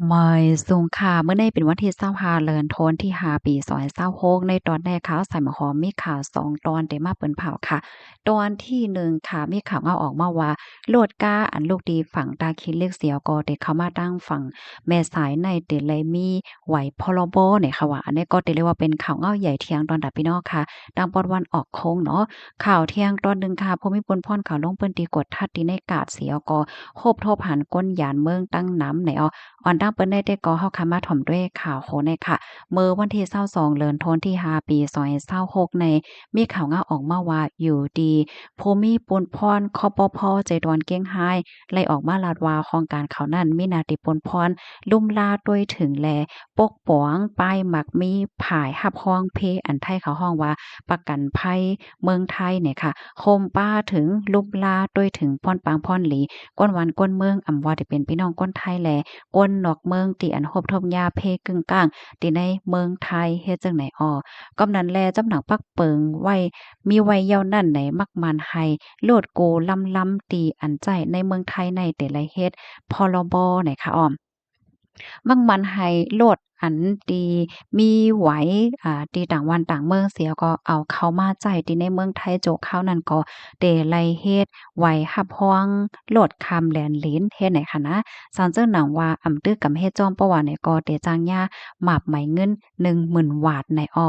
ไม่สูงค่ะเมื่อในเป็นวันที่25เดือนธันวาคมที่5ปี2026ในตอนแรกข่าวใส่หมอหอมมีข่าว2ตอนได้มาเปิ้นเผาค่ะตอนที่1ค่ะมีข่าวเอาออกมาว่าโลดก้าอันลูกดีฝั่งตาคิดเลขเสียก็ได้เข้ามาตั้งฝั่งแม่สายในเตเลยมีไหวพรบเนี่ยค่ะว่าอันนี้ก็ได้เรียกว่าเป็นข่าวเงาใหญ่เที่ยงตอนดับพี่น้องค่ะดังปอดวันออกโค้งเนาะข่าวเที่ยงตอนหนึ่งค่ะภูมิพลพรข่าวลงเปิ้นตีกดทัดที่ในกาดเสียก็โคบโทบหันก้นยานเมืองตั้งน้ำไหนอ้อ ออนตั้งเปิ้นได้แต่ก็เฮาคามาถ่อมด้วยข่าวโคในค่ะเมื่อวันที่22เดือนธันวาคมที่5ปี2026ในมีข่าวงาออกมาว่าอยู่ดีภูมิปุณพรคปภใจดอนเก้งไห้ไล่ออกมาลาดว่าของการเขานั้นมีหน้าที่ปนพรลุ่มลาด้วยถึงแลปกป้องป้ายหมักมีผายหับห้องเพอันไทยเขาห้องว่าประกันภัยเมืองไทยเนี่ยค่ะโคมป้าถึงลุ่มลาด้วยถึงพรปางพรหลีก้นวันก้นเมืองอำว่าที่เป็นพี่น้องก้นไทยแล ก้นนอกเมืองติอันหบทบยาเพกึ่งกลางติในเมืองไทยเฮ็ดจังไหนอ้อกำนั้นแลจำหนังปักเปิงไว้มีไว้ยาวนั่นไหนมักมันให้โลดโกลำๆตีอันใจในเมืองไทยในแต่ละเฮ็ดพรบไหนคะอ้อม บางมันให้โลดอันที่มีไหวที่ต่างวันต่างเมืองเสียก็เอาเข้ามาใจที่ในเมืองไทยโจกเข้านั่นก็เตไลเฮ็ดไหวรับรองโลดคำแหลนลิ้นเฮ็ดไหนคะนะสอนเจ้าหนังว่าอำตึกกำเฮ็ดจอมประวัติเนี่ยก็เตจ้างยาหมาบไหมเงิน10,000 บาทในอ้อ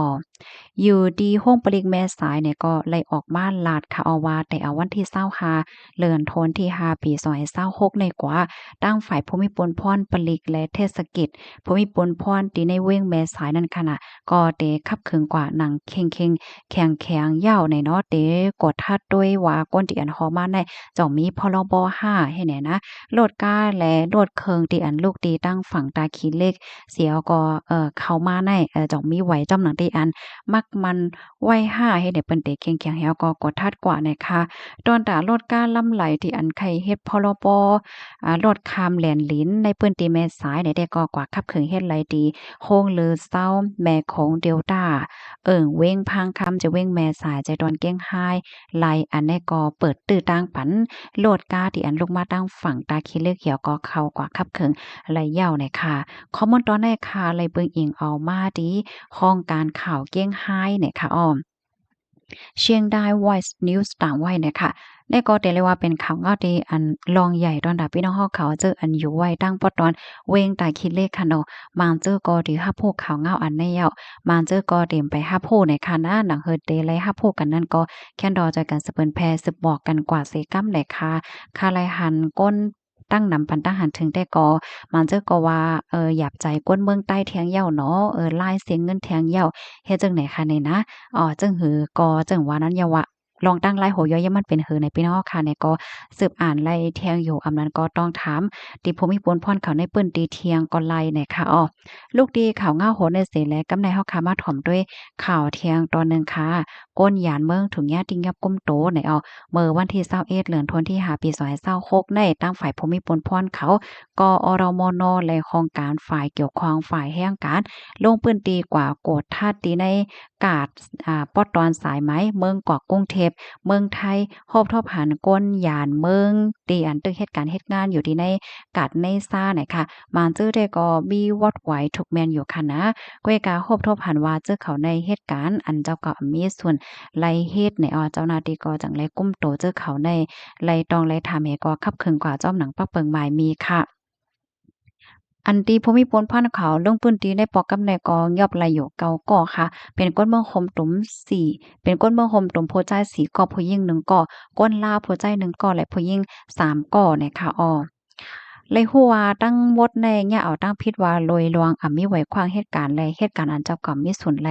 อยู่ดีห้องปลิกแม่สายเนี่ยก็ไล่ออกมาลาดค่ะเอาว่าแต่เอาวันที่25เดือนธันวาคมที่5ปี2026ในกว่า ตั้งฝ่ายภูมิพลพรปลีกและเทศกิจภูมิพลพรที่ในเว้งแม่สายนั่นค่ะน่ะก็เตคับขึงกว่าหนังเข่งๆแข็งๆยาวในเนาะเตกดทัดด้วยว่าก้นที่อันฮอมาในจ่องมีพรบ5ให้แหน่นะโลดก้าและโลดเคิงที่อันลูกดีตั้งฝั่งตาขี้เหล็กเสียก็เข้ามาในจ่องมีไหวจำหนังที่อันมักมันไว้5ให้ได้เปิ้นเตแข็งๆแฮวก็กดทัดกว่านะคะตอนตาโลดก้าลำไหลที่อันไข่เฮ็ดพรบ ลดคามแหลนลิ้นในพื้นที่แม่สายได้ก็กว่าคับขึงเฮ็ดไหลดีโคงลือเศร้าแม่ของเดลต้าเว้งพังคำจะเว้งแม่สายใจดอนเก้งไห้ไหลอันนี้ก็เปิดตื้อต่างปันโลดกาที่อันลงมาตั้งฝั่งตาขี้เลือกเขียวก็เข้ากว่าคับขึงไหลยาวในค่ะคอมมอนตอนในค่ะไหลเบิ่งอิงเอามาดีห้องการข่าวเก้งไห้เนี่ยค่ะอ้อม เชียงดาย Voice News ต่างไว้เนี่ยค่ะได้ก็ได้เลยว่าเป็นข่าวเงาที่อันรองใหญ่ตอนดับพี่น้องเฮาเขาเจออันอยู่ไว้ตั้งปอตอนเวงตายคิดเลขค่ะเนาะมางเจอก็ที่ฮับผู้ข่าวเงาอันในเย้ามางเจอก็เต็มไปฮับผู้ในค่ะนะหนังเฮิดเดเลยฮับผู้กันนั่นก็แค่นดอใจกันสะเปิ้นแพสืบบอกกันกว่าเสกำแหละค่ะค่าไลหันก้นตั้งนำปันตั้งหันถึงได้ก็มันเจอก็ว่าหยาบใจก้นเมืองใต้เทียงเหย้าเนาะลายเสียงเงินเทียงเหย้าเฮ็ดจังไหนคะนี่นะ จึงหือก็จึงว่านั้นอย่าว่าลองตั้งไล่โหย่อยมันเป็นหือในพี่น้องค่ะเนี่ยก็สืบอ่านไล่เที่ยงอยู่อำนั้นก็ต้องถามติภูมิพลพรเขาในปื้นตีเที่ยงก็ไล่เนี่ยค่ะลูกดีข่าวเงาโหในเสแลกำในเฮาค่ะมาถ่อมด้วยข่าวเที่ยงตอนหนึ่งค่ะก้นหยานเมืองถุงยาติงยับก้มโตในเมื่อวันที่21เดือนธันวาคมที่5ปี2026ในตั้งฝ่ายภูมิพลพรเขากอรมนและโครงการฝ่ายเกี่ยวข้องฝ่ายแห่งการลงพื้นที่กว่าโกดท่าตีใน กาดปอดตอนสายไหมเมืองกอกกรุงเทพเมืองไทยฮอบทอบหันก้นยานเมืองตีอันตึกเฮ็ดการเฮ็ดงานอยู่ที่ในกาดในซ่าน่ะค่ะมานจื้อได้ก็มีวอดไหวทุกแม่นอยู่ค่ะนะก้วยกาฮอบทบหันว่าจื้อเขาในเหตุการณ์อันเจ้าก็มีส่วนไล่เฮ็ดในเจ้าหน้าที่ก็จังไลกุมโตจื้อเขาในไล่ตองไล่ถามให้ก็คับขึงกว่าจ้อมหนังปักเปิงหมายมีค่ะ อันที่ภูมิพลพรเขาลงพื้นที่ในปอกกำแหน่ก็ยอบไหลอยู่เก่าก่อค่ะเป็นก้นเมืองโฮมตุ่ม4เป็นก้นเมืองโฮมตุ่มโพจ้าย4ก่อผู้หญิง1ก่อก้นลาวโพจ้าย1ก่อและผู้หญิง3ก่อเนี่ยค่ะเลยฮู้ว่าตั้งหมดในเนี่ยเอาตั้งพิดว่าโดยรวงมีไว้ขวางเหตุการณ์และเหตุการณ์อันเจ้าก็มีส่วนไหล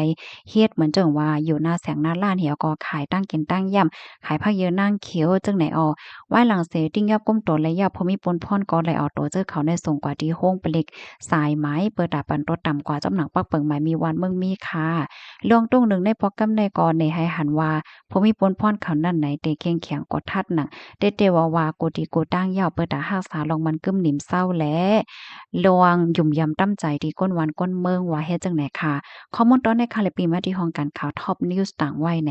เฮ็ดเหมือนจังว่าอยู่หน้าแสงหน้าร้านเหี่ยวก็ขายตั้งกินตั้งย่ำขายผักเยอะนางเขียวจังไหนไว้หลังเสติ้งยอบก้มโตและยาภูมิพลพรก็เลยเอาตัวเจอเขาในส่งกว่าที่โฮงปลิกสายไม้เปิดดาปันรถต่ำกว่าจำหนังปักเปิงหมายมีวันเมืองมีค่ะลองตรงหนึ่งในพอกำในกรในให้หันว่าภูมิพลพรเขานั่นไหนเตเคียงแข็งกดทัดหนังเตเตว่ากูดีกูตั้งยาวเปิดดาฮักษาลองมันกึ้มหนิ มเศร้าและลวงหยุ่มยำตั้มใจที่ก้นวันก้นเมืองว่าเฮ็ดจังไหนค่ะข้อมูลตอนในค่ะเลยปีมาที่ห้องการข่าวท็อปนิวส์ต่างไว้ใน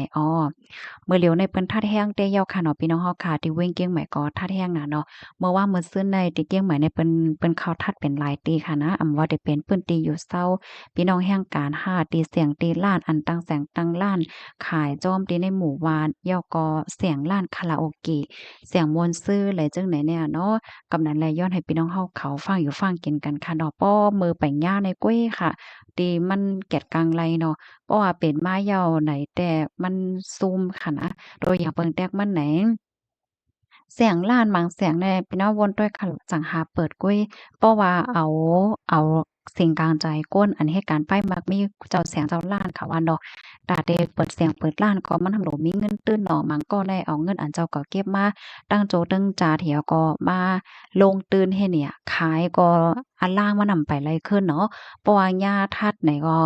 เมื่อเหลียวในเปิ้นทัดแห้งเตยาวค่ะเนาะพี่น้องเฮาค่ะที่เว้งเกี้ยงใหม่ก็ทัดแห้งน่ะเนาะเมื่อว่ามื้อซื่นในที่เกี้ยงใหม่ในเปิ้นเข้าทัดเป็นหลายตีค่ะนะว่าได้เป็นปื้นตีอยู่เศร้าพี่น้องแห่งการห้าตีเสียงตีล้านอันตั้งแสงตั้งล้านขายจอมตีในหมู่บ้านย่อก็เสียงล้านคาราโอเกะเสียงมวลซื่อไหลจังไหนเนี่ยเนาะกำนั้นแลย้อนให้พี่น้องเฮาเขาฟังอยู่ฟังกินกันค่ะเนาะป้อมือไปย่าในกุ้ยค่ะตีมันแกดกลางไรเนาะเพราะว่าเป็นไม้ยาวไหนแต่มันซูมค่ะนะโดยอย่างเปิงแตกมันไหนเสียงล้านบางเสียงเนี่ยพี่น้องวนด้วยค่ะจังหาเปิดกุ้ยเพราะว่าเอาสิ่งกลางใจก้นอันเหตุการณ์ไปมักมีเจ้าเสียงเจ้าล้านค่ะว่าดอกตาเดเปิดเสียงเปิดล้านก็มันทำโหลมีเงินตื้นเนาะมันก็ได้เอาเงินอันเจ้าก็เก็บมาตั้งโจตั้งจาเถียวก็มาลงตื่นให้เนี่ยขายก็อันล่างมันนำไปไล่ขึ้นเนาะเพราะว่าญาทัดไหนก็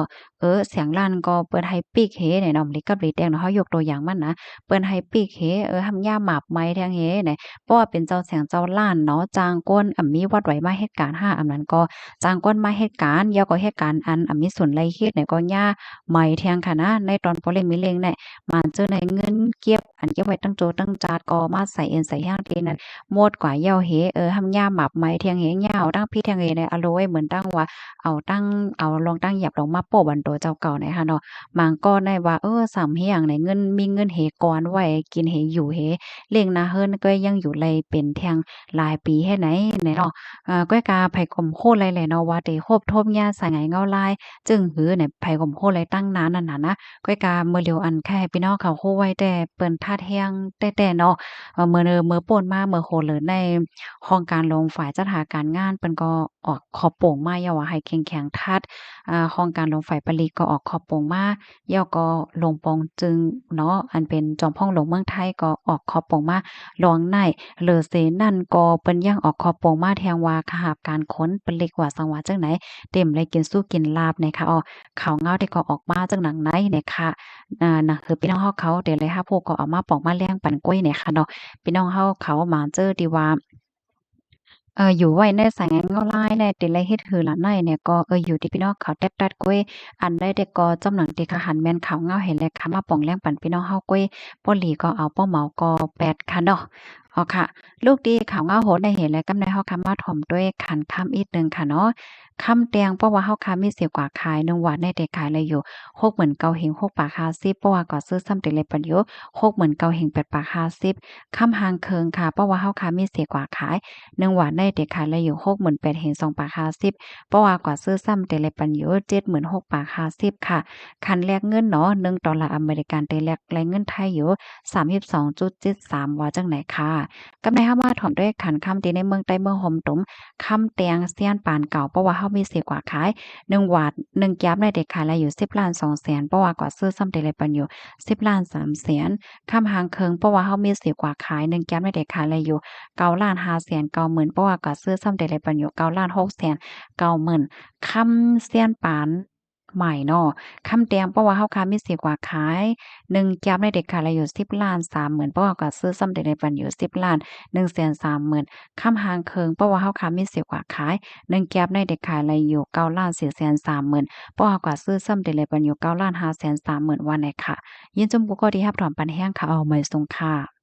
เสียงลั่นก็เปิดให้ปีกเฮไหนเนาะลิกับลิแดงเนาะเฮายกตัวอย่างมันนะเปิ้นให้ปีกเฮทำย่าหมาบไม้แทงเฮเนี่ยเพราะว่าเป็นเจ้าแสงเจ้าล้านเนาะจางก้นมีวัดไว้มาเหตุการณ์5อำนั้นก็จางก้นมาเหตุการณ์ยาวก็เหตุการณ์อันมีส่วนไรเฮ็ดเนี่ยก็ย่าไหม้แทงค่ะนะในตอนพอเล่งมีเลงเนี่ยมันเจอในเงินเก็บอันเก็บไว้ตั้งโจตั้งจาดก็มาใส่เอ็นใส่ย่างตีนั้นหมดกว่าเหย้าเฮทำย่าหมาบไม้แทงเฮยาวตั้งพี่แทงเฮเนี่ยอโลไว้เหมือนตั้งว่าเอาลองตั้งหยับลองมาโปะบันโตเจ้าเก่าเนี่ยค่ะเนาะ บางก็ได้ว่าสำเฮียงในเงินมีเงินเหก่อนไว้กินเหอยู่เหเลี้ยงนาเฮิรนก็ยังอยู่เลยเป็นแทงหลายปีแค่ไหนไหนเนาะก้อยกาไผข่มโคตรเลยแหละเนาะว่าได้โคบทบยาสายไหเงาลายจึงหือเนี่ยไผข่มโคตรเลยตั้งนานนั่นน่ะนะก้อยกาเมื่อเร็วอันแค่พี่น้องเขาโคไว้แต่เปิ้นทาดแฮงแต่เนาะเมื่อป่นมาเมื่อโคเลยในห้องการลงฝ่ายจัดหาการงานเปิ้นก็ออกขอบโป่งมาอย่าว่าให้เข้มแข็งทัดห้องการลงฝ่ายผลิตก็ออกขอบโป่งมา ย่อก็ลงปองจึงเนาะอันเป็นจอมพ่องหลวงเมืองไทยก็ออกขอบปงมาลองในเลอเสนั่นก็เปิ้นยังออกขอบปงมาแทงว่าขหาบการค้นเปิ้นเล็กว่าสังว่าจังไหนเต็มเลยกินสู้กินลาบนะคะข่าวเงาที่ก็ออกมาจังหนังไหนนะคะน่ะคือพี่น้องเฮาเขาเดี๋ยวเลยค่ะพวกก็เอามาปอกมาแล้งปั่นกล้วยเนี่ยค่ะเนาะพี่น้องเฮาเขามาเจอดีว่าอยู่ไว้ในสายงานเงาลายในติไลเฮ็ดหือหลานในเนี่ยก็อยู่ที่พี่น้องเขาแต๊ดๆก้วยอันใดเด็กก็จำหนังติกะหันแม่นขาวเงาเห็นเลยค่ะมาป่องแรงปั่นพี่น้องเฮาก้วยป้อหลีก็เอาป้อเหมาก็8ค่ะเนาะอ๋อค่ะลูกดีขาวเงาโหดได้เห็นแล้วกำในเฮาคำมาถ่อมด้วยขันคำอีกหนึ่งค่ะเนาะคำแตงเพราะว่าเฮาคามีเสียกว่าขาย1วันในเด็กขายเลยอยู่69,000เฮง6ปาก50เพราะว่าก็ซื้อซ้ำติเลยปันอยู่69,000เฮง8ปาก50คำหางเคิงค่ะเพราะว่าเฮาคามีเสียกว่าขาย 1 วันได้เด็กขายเลยอยู่68,000เห็น2ปาก50เพราะว่ากว่าซื้อซ้ำแต่ละปันอยู่76,000ปาก50ค่ะคันแลกเงินเนาะ$1อเมริกันแต่แลกเงินไทยอยู่32.73ว่าจังไหนค่ะกำในเฮามาถอมด้วยขันคำที่ในเมืองใต้เมืองหอมตุมคำแตงเซียนปานเก่าเพราะว่าเฮามีสิกว่าขาย1วาท1แก๊บได้เด็กขายแล้วอยู่10,200,000เพราะว่ากว่าซื้อซ้ำแต่ละปันอยู่10,300,000คำหางเคิงเพราะว่าเฮามีสิกว่าขาย1แก๊บได้เด็กขายแล้วอยู่9,590,000เพราะว่าก็ซื้อซ้ำได้หลายปันอยู่9,690,000คำเซียนปานใหม่เนาะคำแตงเพราะว่าเฮาค้ามีสิกว่าขาย1แก๊บได้เด็กขายแล้วอยู่10,30,000เพราะว่าก็ซื้อซ้ำได้หลายปันอยู่10,130,000คำหางเคิงเพราะว่าเฮาค้ามีสิกว่าขาย1แก๊บได้เด็กขายแล้วอยู่9,430,000เพราะว่าก็ซื้อซ้ำได้หลายปันอยู่9,530,000ว่าไหนค่ะยินจมกูก็ดีรับถอนปันแห้งค่ะเอาไม่ทรงค่ะ